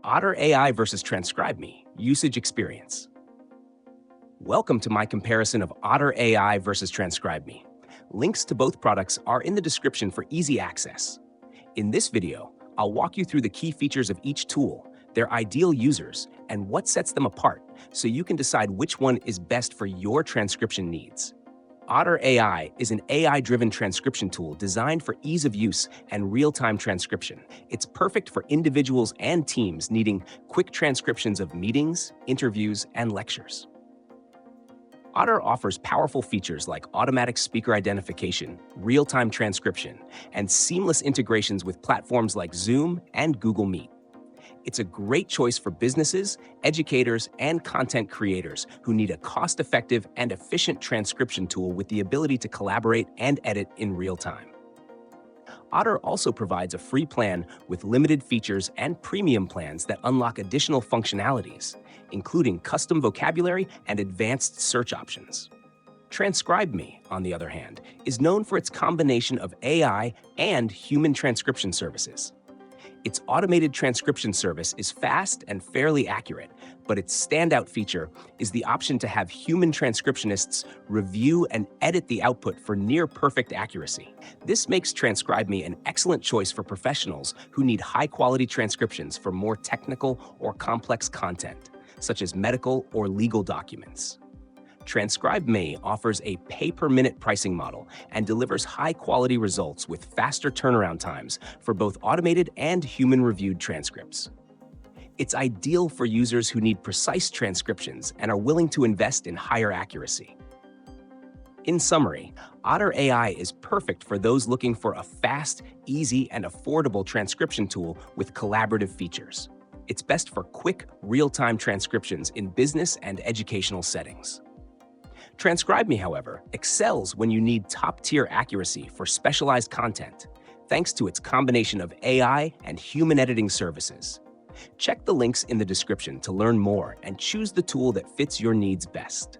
Otter AI versus TranscribeMe Usage Experience. Welcome to my comparison of Otter AI versus TranscribeMe. Links to both products are in the description for easy access. In this video, I'll walk you through the key features of each tool, their ideal users, and what sets them apart so you can decide which one is best for your transcription needs. Otter AI is an AI-driven transcription tool designed for ease of use and real-time transcription. It's perfect for individuals and teams needing quick transcriptions of meetings, interviews, and lectures. Otter offers powerful features like automatic speaker identification, real-time transcription, and seamless integrations with platforms like Zoom and Google Meet. It's a great choice for businesses, educators, and content creators who need a cost-effective and efficient transcription tool with the ability to collaborate and edit in real time. Otter also provides a free plan with limited features and premium plans that unlock additional functionalities, including custom vocabulary and advanced search options. TranscribeMe, on the other hand, is known for its combination of AI and human transcription services. Its automated transcription service is fast and fairly accurate, but its standout feature is the option to have human transcriptionists review and edit the output for near-perfect accuracy. This makes TranscribeMe an excellent choice for professionals who need high-quality transcriptions for more technical or complex content, such as medical or legal documents. TranscribeMe offers a pay-per-minute pricing model and delivers high-quality results with faster turnaround times for both automated and human-reviewed transcripts. It's ideal for users who need precise transcriptions and are willing to invest in higher accuracy. In summary, Otter AI is perfect for those looking for a fast, easy, and affordable transcription tool with collaborative features. It's best for quick, real-time transcriptions in business and educational settings. TranscribeMe, however, excels when you need top-tier accuracy for specialized content, thanks to its combination of AI and human editing services. Check the links in the description to learn more and choose the tool that fits your needs best.